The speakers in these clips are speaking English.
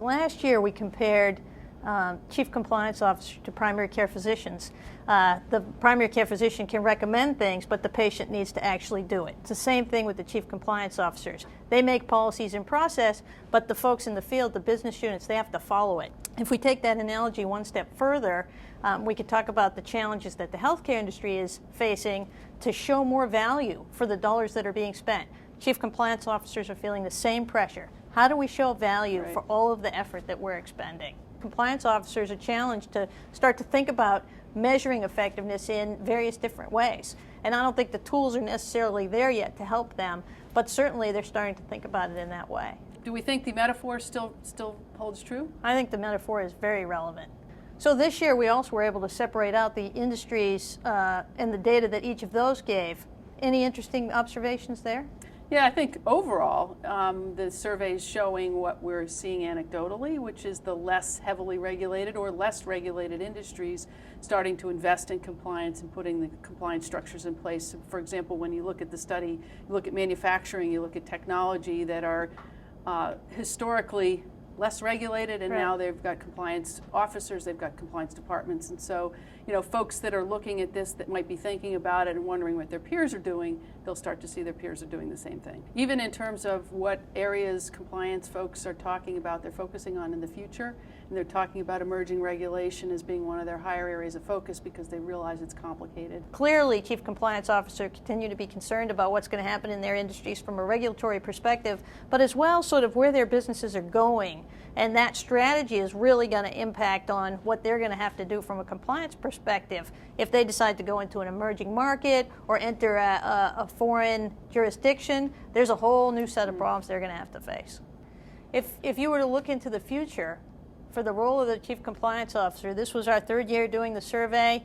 Last year we compared chief compliance officers to primary care physicians. The primary care physician can recommend things, but the patient needs to actually do it. It's the same thing with the chief compliance officers. They make policies and process, but the folks in the field, the business units, they have to follow it. If we take that analogy one step further, we could talk about the challenges that the healthcare industry is facing to show more value for the dollars that are being spent. Chief compliance officers are feeling the same pressure. How do we show value for all of the effort that we're expending? Compliance officers are challenged to start to think about measuring effectiveness in various different ways. And I don't think the tools are necessarily there yet to help them, but certainly they're starting to think about it in that way. Do we think the metaphor still holds true? I think the metaphor is very relevant. So this year we also were able to separate out the industries and the data that each of those gave. Any interesting observations there? Yeah, I think overall, the survey is showing what we're seeing anecdotally, which is the less heavily regulated or less regulated industries starting to invest in compliance and putting the compliance structures in place. For example, when you look at the study, you look at manufacturing, you look at technology that are historically less regulated, and now they've got compliance officers, they've got compliance departments, and so folks that are looking at this that might be thinking about it and wondering what their peers are doing, they'll start to see their peers are doing the same thing. Even in terms of what areas compliance folks are talking about, they're focusing on in the future, and they're talking about emerging regulation as being one of their higher areas of focus because they realize it's complicated. Clearly, chief compliance officers continue to be concerned about what's going to happen in their industries from a regulatory perspective, but as well sort of where their businesses are going. And that strategy is really going to impact on what they're going to have to do from a compliance perspective. If they decide to go into an emerging market or enter a foreign jurisdiction, there's a whole new set of problems they're going to have to face. If you were to look into the future for the role of the chief compliance officer, this was our third year doing the survey.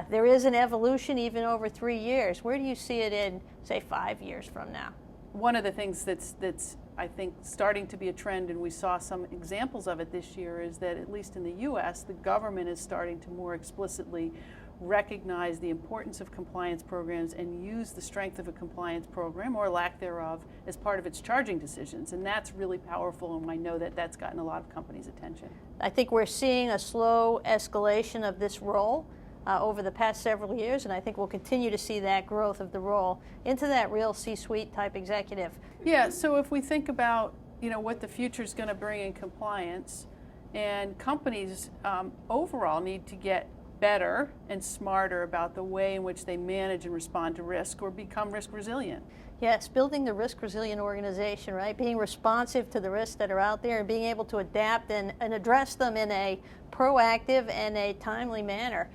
There is an evolution even over 3 years. Where do you see it in, say, 5 years from now? One of the things that's I think starting to be a trend, and we saw some examples of it this year, is that at least in the U.S., the government is starting to more explicitly recognize the importance of compliance programs and use the strength of a compliance program, or lack thereof, as part of its charging decisions. And that's really powerful, and I know that that's gotten a lot of companies' attention. I think we're seeing a slow escalation of this role over the past several years, and I think we'll continue to see that growth of the role into that real C-suite type executive. Yeah, so if we think about what the future is going to bring in compliance, and companies overall need to get better and smarter about the way in which they manage and respond to risk or become risk resilient. Yes, building the risk resilient organization, right? Being responsive to the risks that are out there and being able to adapt and address them in a proactive and a timely manner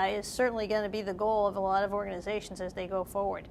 is certainly going to be the goal of a lot of organizations as they go forward.